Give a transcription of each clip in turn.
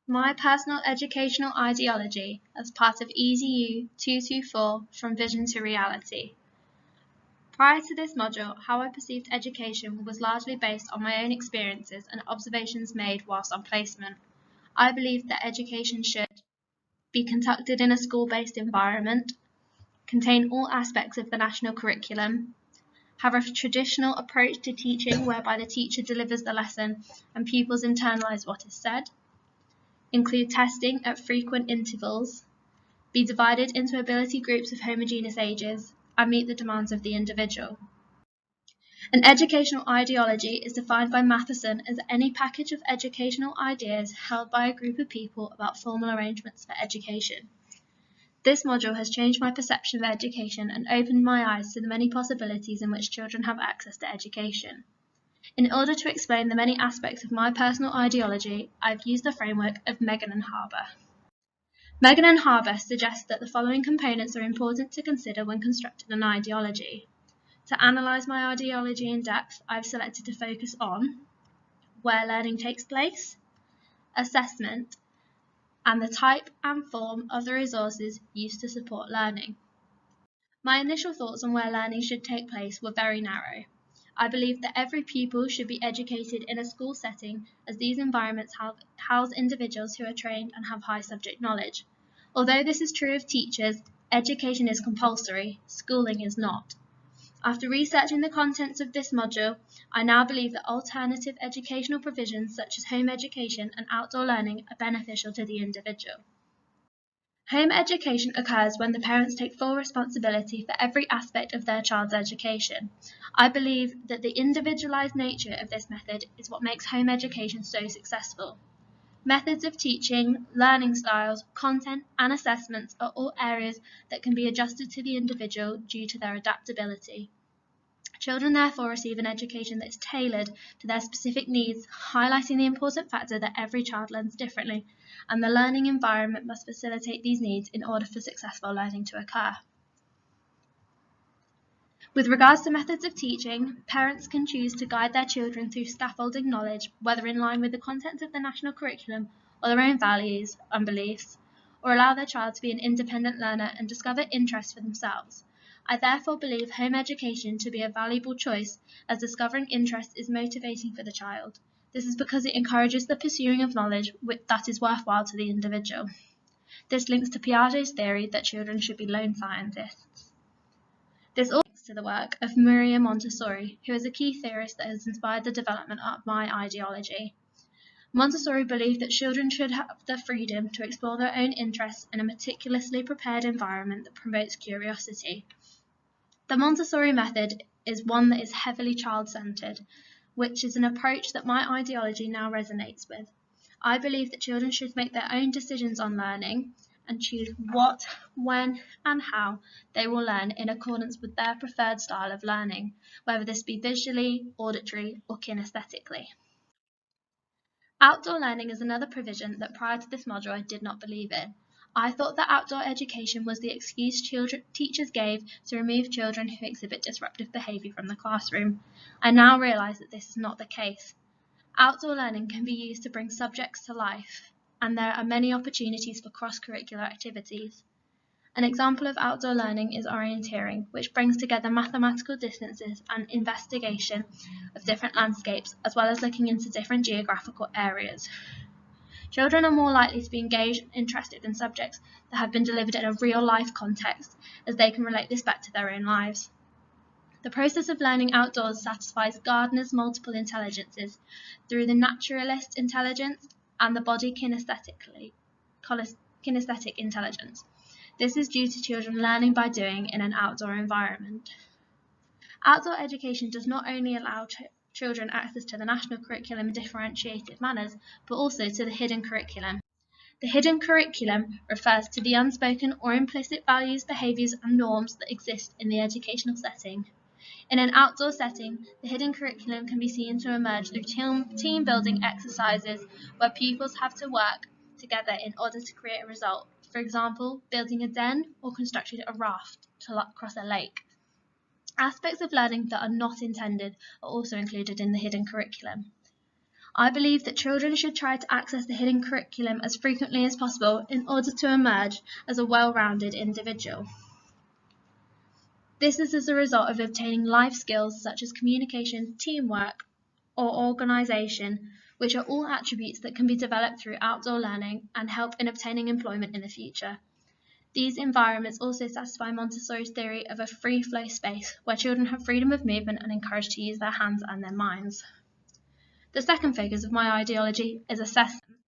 My personal educational ideology as part of EasyU 224 From Vision to Reality. Prior to this module, how I perceived education was largely based on my own experiences and observations made whilst on placement. I believed that education should be conducted in a school-based environment, contain all aspects of the national curriculum, have a traditional approach to teaching whereby the teacher delivers the lesson and pupils internalise what is said, include testing at frequent intervals, be divided into ability groups of homogeneous ages, and meet the demands of the individual. An educational ideology is defined by Matheson as any package of educational ideas held by a group of people about formal arrangements for education. This module has changed my perception of education and opened my eyes to the many possibilities in which children have access to education. In order to explain the many aspects of my personal ideology, I've used the framework of Megan and Harbour. Megan and Harbour suggests that the following components are important to consider when constructing an ideology. To analyse my ideology in depth, I've selected to focus on where learning takes place, assessment, and the type and form of the resources used to support learning. My initial thoughts on where learning should take place were very narrow. I believe that every pupil should be educated in a school setting, as these environments house individuals who are trained and have high subject knowledge. Although this is true of teachers, education is compulsory, schooling is not. After researching the contents of this module, I now believe that alternative educational provisions such as home education and outdoor learning are beneficial to the individual. Home education occurs when the parents take full responsibility for every aspect of their child's education. I believe that the individualised nature of this method is what makes home education so successful. Methods of teaching, learning styles, content, and assessments are all areas that can be adjusted to the individual due to their adaptability. Children therefore receive an education that is tailored to their specific needs, highlighting the important factor that every child learns differently, and the learning environment must facilitate these needs in order for successful learning to occur. With regards to methods of teaching, parents can choose to guide their children through scaffolding knowledge, whether in line with the contents of the national curriculum or their own values and beliefs, or allow their child to be an independent learner and discover interests for themselves. I therefore believe home education to be a valuable choice, as discovering interest is motivating for the child. This is because it encourages the pursuing of knowledge that is worthwhile to the individual. This links to Piaget's theory that children should be lone scientists. This also links to the work of Maria Montessori, who is a key theorist that has inspired the development of my ideology. Montessori believed that children should have the freedom to explore their own interests in a meticulously prepared environment that promotes curiosity. The Montessori method is one that is heavily child-centered, which is an approach that my ideology now resonates with. I believe that children should make their own decisions on learning and choose what, when, and how they will learn in accordance with their preferred style of learning, whether this be visually, auditory, or kinesthetically. Outdoor learning is another provision that prior to this module I did not believe in. I thought that outdoor education was the excuse teachers gave to remove children who exhibit disruptive behaviour from the classroom. I now realise that this is not the case. Outdoor learning can be used to bring subjects to life, and there are many opportunities for cross-curricular activities. An example of outdoor learning is orienteering, which brings together mathematical distances and investigation of different landscapes, as well as looking into different geographical areas. Children are more likely to be engaged and interested in subjects that have been delivered in a real-life context, as they can relate this back to their own lives. The process of learning outdoors satisfies Gardner's multiple intelligences through the naturalist intelligence and the body kinesthetic intelligence. This is due to children learning by doing in an outdoor environment. Outdoor education does not only allow children access to the national curriculum in differentiated manners, but also to the hidden curriculum. The hidden curriculum refers to the unspoken or implicit values, behaviours, and norms that exist in the educational setting. In an outdoor setting, the hidden curriculum can be seen to emerge through team building exercises where pupils have to work together in order to create a result. For example, building a den or constructing a raft to cross a lake. Aspects of learning that are not intended are also included in the hidden curriculum. I believe that children should try to access the hidden curriculum as frequently as possible in order to emerge as a well-rounded individual. This is as a result of obtaining life skills such as communication, teamwork, or organisation, which are all attributes that can be developed through outdoor learning and help in obtaining employment in the future. These environments also satisfy Montessori's theory of a free flow space where children have freedom of movement and encouraged to use their hands and their minds. The second focus of my ideology is assessment.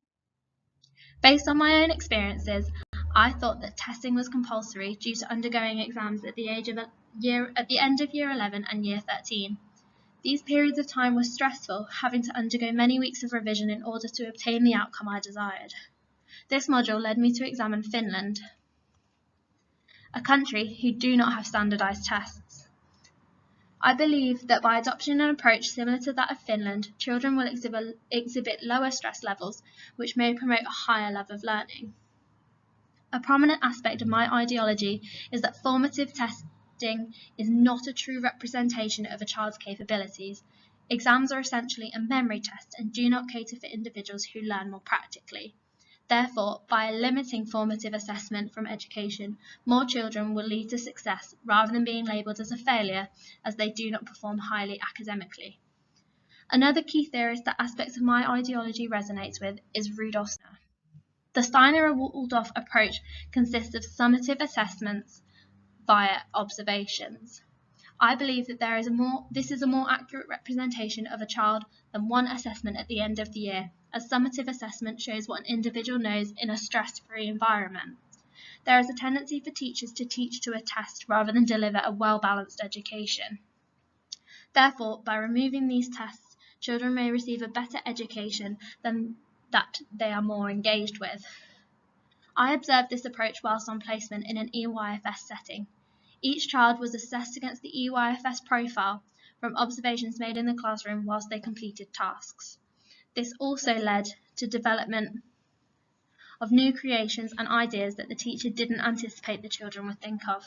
Based on my own experiences, I thought that testing was compulsory due to undergoing exams at the end of year 11 and year 13. These periods of time were stressful, having to undergo many weeks of revision in order to obtain the outcome I desired. This module led me to examine Finland, a country who do not have standardized tests. I believe that by adopting an approach similar to that of Finland, children will exhibit lower stress levels, which may promote a higher level of learning. A prominent aspect of my ideology is that formative testing is not a true representation of a child's capabilities. Exams are essentially a memory test and do not cater for individuals who learn more practically. Therefore, by limiting formative assessment from education, more children will lead to success rather than being labelled as a failure as they do not perform highly academically. Another key theorist that aspects of my ideology resonates with is Rudolf Steiner. The Steiner-Waldorf approach consists of summative assessments via observations. I believe that this is a more accurate representation of a child than one assessment at the end of the year, as summative assessment shows what an individual knows in a stress-free environment. There is a tendency for teachers to teach to a test rather than deliver a well-balanced education. Therefore, by removing these tests, children may receive a better education than that they are more engaged with. I observed this approach whilst on placement in an EYFS setting. Each child was assessed against the EYFS profile from observations made in the classroom whilst they completed tasks. This also led to development of new creations and ideas that the teacher didn't anticipate the children would think of.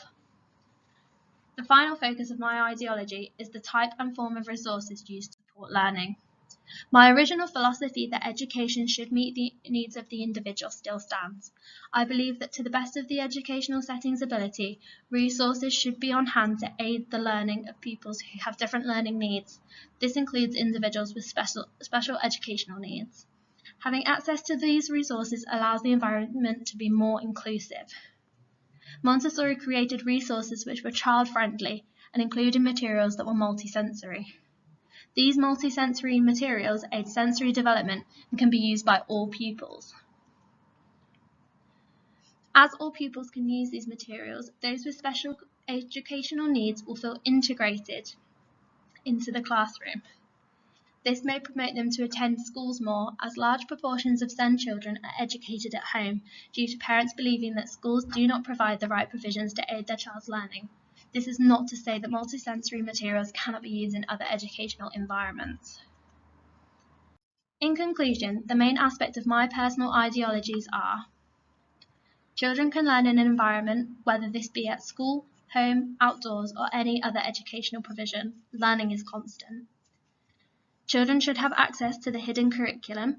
The final focus of my ideology is the type and form of resources used to support learning. My original philosophy that education should meet the needs of the individual still stands. I believe that to the best of the educational setting's ability, resources should be on hand to aid the learning of pupils who have different learning needs. This includes individuals with special educational needs. Having access to these resources allows the environment to be more inclusive. Montessori created resources which were child-friendly and included materials that were multisensory. These multisensory materials aid sensory development and can be used by all pupils. As all pupils can use these materials, those with special educational needs will feel integrated into the classroom. This may promote them to attend schools more, as large proportions of SEND children are educated at home due to parents believing that schools do not provide the right provisions to aid their child's learning. This is not to say that multisensory materials cannot be used in other educational environments. In conclusion, the main aspect of my personal ideologies are: children can learn in an environment, whether this be at school, home, outdoors, or any other educational provision. Learning is constant. Children should have access to the hidden curriculum.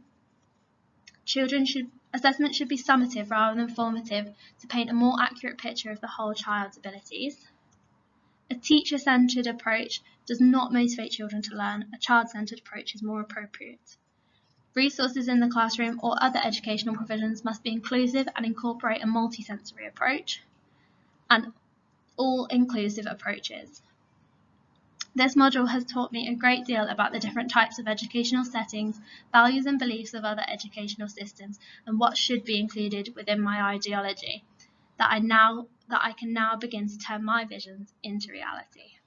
Assessment should be summative rather than formative to paint a more accurate picture of the whole child's abilities. A teacher-centered approach does not motivate children to learn. A child-centered approach is more appropriate. Resources in the classroom or other educational provisions must be inclusive and incorporate a multisensory approach and all-inclusive approaches. This module has taught me a great deal about the different types of educational settings, values and beliefs of other educational systems, and what should be included within my ideology, that I can now begin to turn my visions into reality.